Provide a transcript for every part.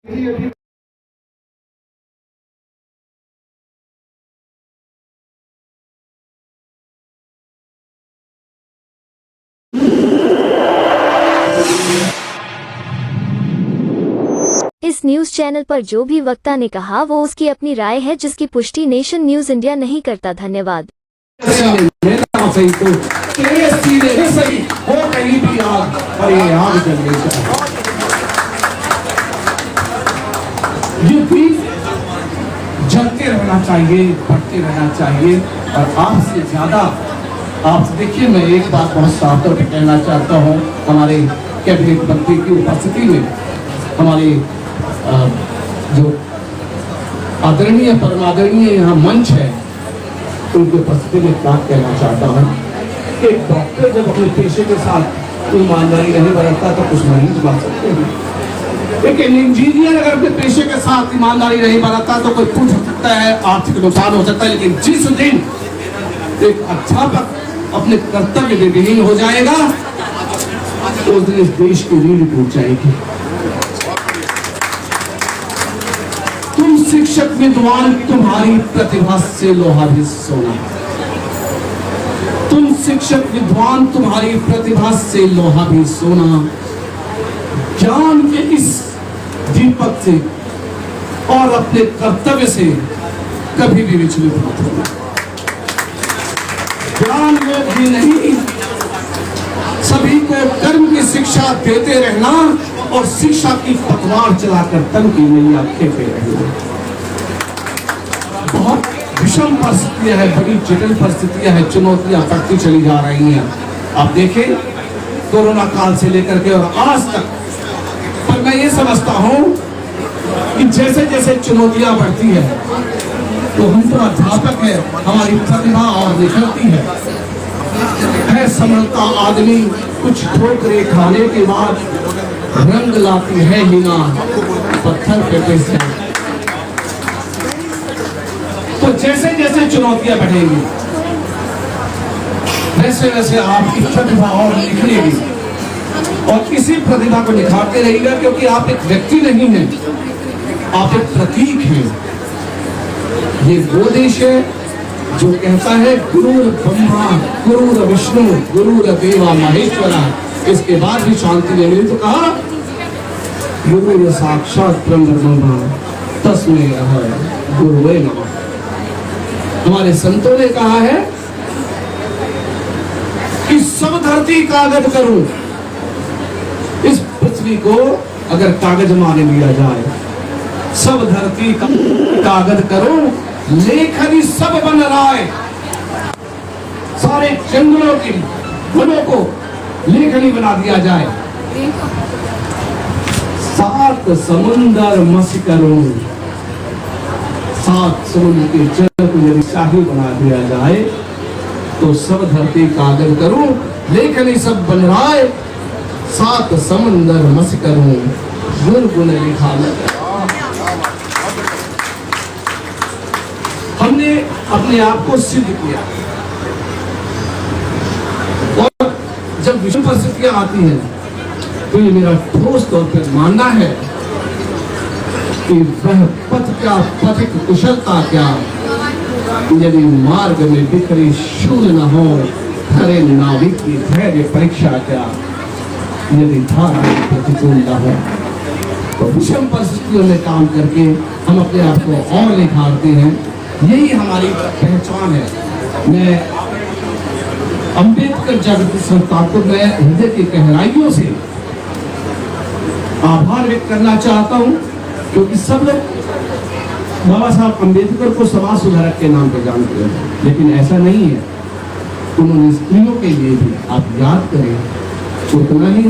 इस news channel पर जो भी वक्ता ने कहा वो उसकी अपनी राय है, जिसकी पुष्टि नेशन न्यूज इंडिया नहीं करता। धन्यवाद। जलते रहना चाहिए, बढ़ते रहना चाहिए। और आपसे ज्यादा आप देखिए, मैं एक बात बहुत साफ तौर पर कहना चाहता हूँ। हमारे कैबिनेट मंत्री की उपस्थिति में हमारे जो आदरणीय परमादरणीय यहाँ मंच है, उनकी उपस्थिति में बात कहना चाहता हूँ कि डॉक्टर जब अपने पेशे के साथ ईमानदारी नहीं बरतता तो कुछ मरीज बन सकते हैं। लेकिन इंजीनियर अगर अपने पेशे के साथ ईमानदारी नहीं बरतता तो कोई पूछ सकता है, आर्थिक नुकसान हो सकता है। लेकिन जिस दिन एक अध्यापक अपने कर्तव्य में विलीन हो जाएगा उस दिन इस देश की रीढ़ टूट जाएगी। तुम शिक्षक विद्वान, तुम्हारी प्रतिभा से लोहा भी सोना। तुम शिक्षक विद्वान, तुम्हारी प्रतिभा से लोहा भी सोना। ज्ञान के इस दीपक से और अपने कर्तव्य से कभी भी विचलित मत होना। ज्ञान में भी नहीं, सभी को कर्म की शिक्षा देते रहना और शिक्षा की पतवार चलाकर तन की नैया खेपे रहना। बहुत विषम परिस्थितियां है, बड़ी जटिल परिस्थितियां है, चुनौतियां बढ़ती चली जा रही हैं। आप देखें कोरोना काल से लेकर के और आज तक। पर मैं ये समझता हूं कि जैसे जैसे चुनौतियां बढ़ती है तो हम तो अध्यापक है, हमारी प्रतिभा और निखरती है संभलता आदमी कुछ ठोकरे खाने के बाद रंग लाती है हिना पत्थर पे पैसे। तो जैसे जैसे चुनौतियां बढ़ेंगी वैसे वैसे आपकी प्रतिभा और निखरेगी और इसी प्रतिभा को निखारते रहेगा, क्योंकि आप एक व्यक्ति नहीं हैं, आप एक प्रतीक हैं। ये वो देश है जो कहता है गुरुर ब्रह्मा गुरुर विष्णु गुरुर देवा महेश्वरा। इसके बाद भी शांति नहीं मिली तो कहा गुरु साक्षात ब्रह्म तस्मै गुरुवे नमः। हमारे संतों ने कहा है कि सब धरती कागज करूं, इस पृथ्वी को अगर कागज मान लिया जाए, सब धरती का कागज करो, लेखनी सब बन रहा है। सारे जंगलों की वनों को लेखनी बना दिया जाए। सात समुंदर मस करो, सात समुद्र के जल को यदि शाही बना दिया जाए तो सब धरती कागज करो, लेखनी सब बन रहा है। सात समुंदर मस करो, गुण गुण लिखा लगा। हमने अपने आप को सिद्ध किया और जब विषम परिस्थितियां आती हैं तो ये मेरा ठोस तौर पर मानना है कि वह पथ क्या, पथिक कुशलता क्या, यदि मार्ग में बिखरे शूल न हो, खरे नाविक की धैर्य परीक्षा क्या, यदि धारा प्रतिकूल न हो। तो विषम परिस्थितियों में काम करके हम अपने आप को और निखारते हैं। यही हमारी पहचान है। मैं अंबेडकर जागृति संस्था को मैं हृदय की गहराइयों से आभार व्यक्त करना चाहता हूं, क्योंकि सब लोग बाबा साहब अंबेडकर को समाज सुधारक के नाम पर जानते हैं, लेकिन ऐसा नहीं है। उन्होंने स्त्रियों के लिए भी आप याद करें उतना ही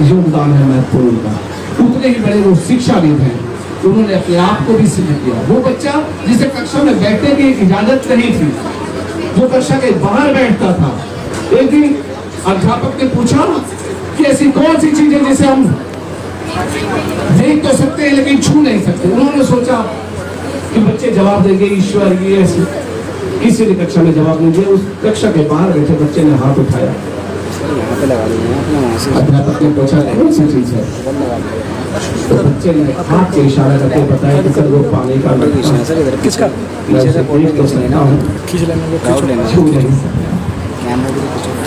योगदान है महत्वपूर्ण का, उतने ही बड़े वो शिक्षाविद हैं। उन्होंने अपने आप को भी सिद्ध किया। वो बच्चा जिसे कक्षा में बैठने की इजाजत नहीं थी, जो कक्षा के बाहर बैठता था, एक दिन अध्यापक ने पूछा कि ऐसी कौन सी चीज है जिसे हम देख तो सकते हैं लेकिन छू नहीं सकते। उन्होंने सोचा कि बच्चे जवाब देंगे ईश्वर, ये ऐसे। किसी ने कक्षा में जवाब नहीं दिया। उस कक्षा के बाहर बैठे बच्चे ने हाथ उठाया। अध्यापक ने पूछा कौन सी चीज है? तो बच्चे ने हाथ से इशारा करके बताया कि सर वो पानी का सर इधर किसका मैं उसे देख तो सकता हूँ, खींच लेना छू नहीं सकता।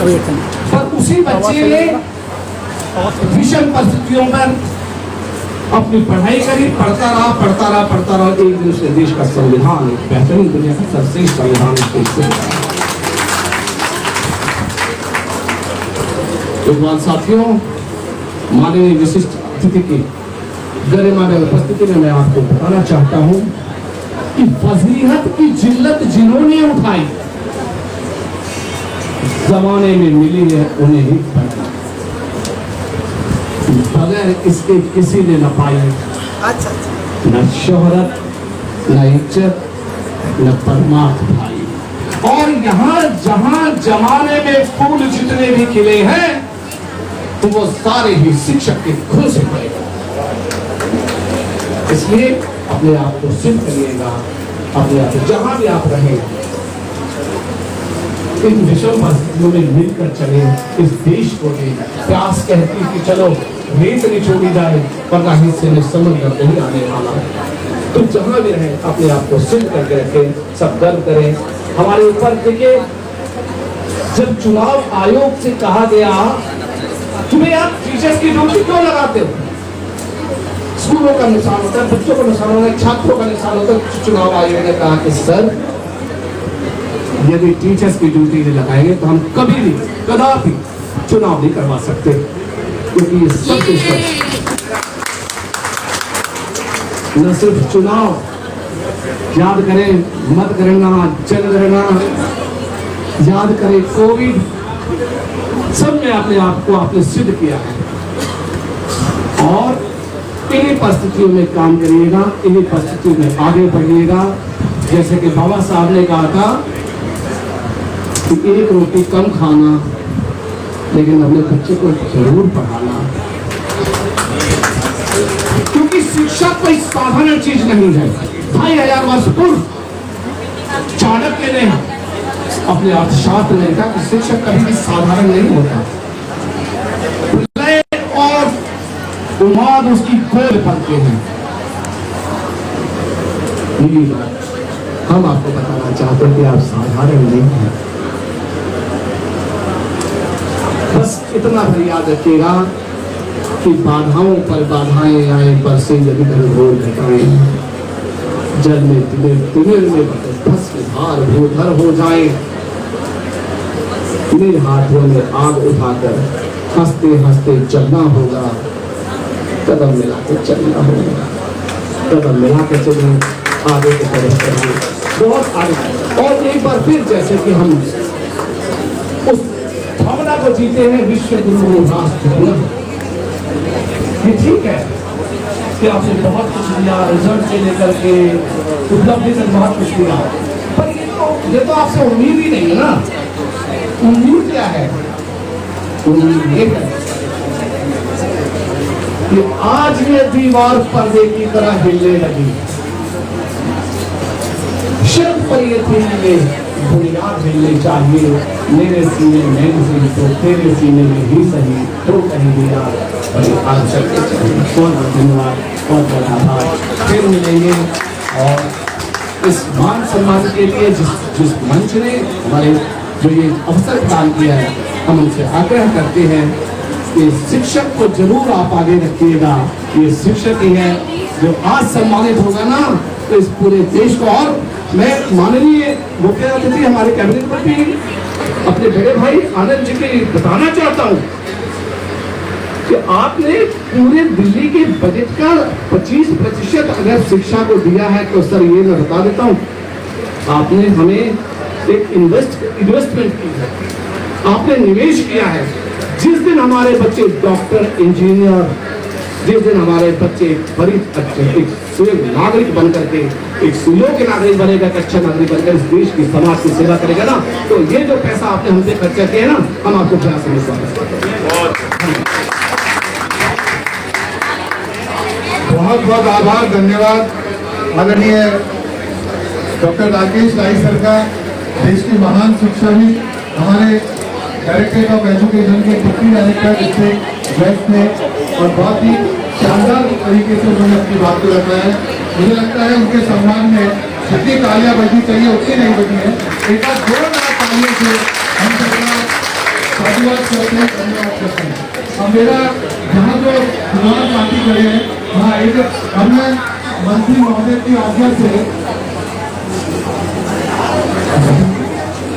अभी एक मिनट। पर उसी बच्चे ने विषम परिस्थितियों पर अपनी पढ़ाई करी, पढ़ता रहा। एक दिन उसने देश का संविधान, एक बेहतरीन दुनिया का सर्वश्रेष्ठ संविधान उसको विद्वान साथियों, माननीय विशिष्ट अतिथि की गरिमामय उपस्थिति में मैं आपको बताना चाहता हूं कि फजीहत की जिल्लत जिन्होंने उठाई, जमाने में मिली है उन्हें ही पढ़ना, बगैर इसके किसी ने न पाई, न शोहरत, न इज्जत, न परमात्मा भाई। और यहाँ जहां जमाने में फूल जितने भी खिले हैं तो वो सारे ही शिक्षक के खुद से गए। इसलिए अपने आप को सिद्ध करिएगा, अपने आप जहां भी आप रहें इन विषम परिस्थितियों में मिलकर चले। इस देश को भी प्यास कहती कि चलो रेत नहीं छोड़ी जाए वरना हिस्से में समुद्र नहीं आने वाला। तो जहां भी रहें अपने आप को सिद्ध करके रखें, सब गर्व करें। हमारे ऊपर देखिए, जब चुनाव आयोग से कहा गया तुम्हें आप टीचर्स की ड्यूटी क्यों लगाते हो, स्कूलों का नुकसान होता है, बच्चों का नुकसान होता है, छात्रों का नुकसान होता है। चुनाव आयोग ने कहा कि सर यदि टीचर्स की ड्यूटी नहीं लगाएंगे तो हम कभी भी कदापि चुनाव नहीं करवा सकते, क्योंकि ये सब न सिर्फ चुनाव, याद करें मतगणना, जनगणना, याद करें कोविड, सब में अपने आप को आपने सिद्ध किया है। और इन्हीं परिस्थितियों में काम करिएगा, इन्हीं परिस्थितियों में आगे बढ़िएगा। जैसे कि बाबा साहब ने कहा था कि एक रोटी कम खाना, लेकिन अपने बच्चे को जरूर पढ़ाना, क्योंकि शिक्षा कोई साधारण चीज नहीं है। 2500 वर्ष पूर्व चाणक्य ने अपने अर्थशास्त्र में लिखा कि शिक्षक कभी भी साधारण नहीं होता। प्रलय और उन्माद उसकी गोद भरते हैं। हम आपको बताना चाहते हैं कि आप साधारण नहीं हैं। बस इतना भी याद रखिएगा कि बाधाओं पर बाधाएं आए, बरसे यदि घनघोर घटाएं, जल में तिमिर में भस्म भार भूधर हो जाए, मेरे हाथों में आग उठाकर हंसते हंसते चलना होगा, कदम मिला के चलना होगा, कदम मिला के चलें, आगे की तरफ चलें, बहुत आगे। और एक बार फिर जैसे कि हम उस भावना को जीते हैं, विश्व गुरु राष्ट्र, ये ठीक है कि आपने बहुत कुछ दिया, रिजल्ट से लेकर के उपलब्धि तक बहुत कुछ दिया, पर ये तो आपसे उम्मीद ही नहीं है ना। उम्मीद क्या है? उम्मीद ये है कि आज ये दीवार पर्दे की तरह हिलने लगी, शर्त पर ये थी कि बुनियाद हिलनी चाहिए। मेरे सीने में नहीं तो तेरे सीने में ही सही तो कहीं दिया, आज चलते चाहिए। बहुत बहुत धन्यवाद, बहुत बहुत आभार। फिर मिलेंगे। और इस मान सम्मान के लिए जिस मंच ने हमारे जो ये अवसर प्रदान किया है, हम उनसे आग्रह करते हैं कि शिक्षक को जरूर आप आगे रखिएगा। ये शिक्षक ही है जो आज सम्मानित होगा ना, तो इस पूरे देश को। और मैं माननीय मुख्य अतिथि हमारे कैबिनेट पर भी अपने बड़े भाई आनंद जी के बताना चाहता हूँ कि आपने पूरे दिल्ली के बजट का 25% अगर शिक्षा को दिया है, तो सर ये मैं बता देता हूँ, आपने हमें एक इन्वेस्टमेंट की है, आपने निवेश किया है। जिस दिन हमारे बच्चे डॉक्टर, इंजीनियर, जिस दिन हमारे बच्चे बड़ी एक नागरिक बनकर के एक सुयोग्य नागरिक बनेगा, एक अच्छा नागरिक बनकर इस देश की समाज की सेवा करेगा ना, तो ये जो पैसा आपने हमसे खर्चा किया है ना, हम आपको प्यार से विश्वास करते हैं। बहुत बहुत आभार, धन्यवाद आदरणीय डॉक्टर राकेश राय सर का, देश की महान शिक्षाविद, हमारे डायरेक्टरेट ऑफ एजुकेशन के डिप्टी डायरेक्टर डिस्ट्रिक्ट वेस्ट ने, और बहुत ही शानदार तरीके से उन्होंने अपनी बात को रखा है। मुझे लगता है उनके सम्मान में जितनी तालियां बजी चाहिए उतनी नहीं बजी है। एक बार जोरदार तालियों से हम सबका साधुवाद करते हैं, धन्यवाद करते हैं। अब मेरा जहाँ जो चुनाव पार्टी खड़े हैं वहाँ एक हमने मंत्री महोदय की आज्ञा से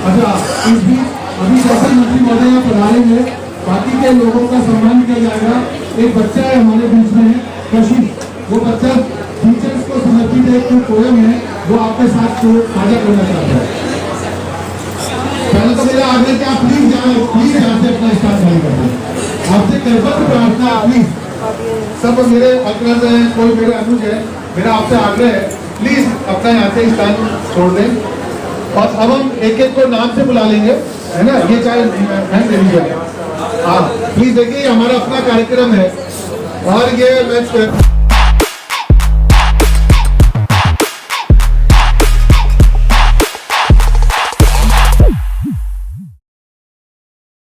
अच्छा इस बीच अभी जैसे मंत्री महोदय यहाँ पधारेंगे बाकी के लोगों का सम्मान किया जाएगा। एक बच्चा है हमारे बीच में कशिश, वो बच्चा टीचर्स को समर्पित एक जो पोएम है वो आपके साथ साझा करना चाहता है। पहले तो मेरा आग्रह कि आप प्लीज यहाँ से अपना स्टाफ जारी कर दें। आपसे कृपया प्रार्थना प्लीज, सब मेरे अग्रज हैं, कोई मेरे अनुज है, मेरा आपसे आग्रह है प्लीज अपना यहाँ से स्थान छोड़ दें। और अब हम एक एक को नाम से बुला लेंगे, है ना, ये चाहे मैं दे लीजिए। हाँ प्लीज देखिए हमारा अपना कार्यक्रम है और ये मैं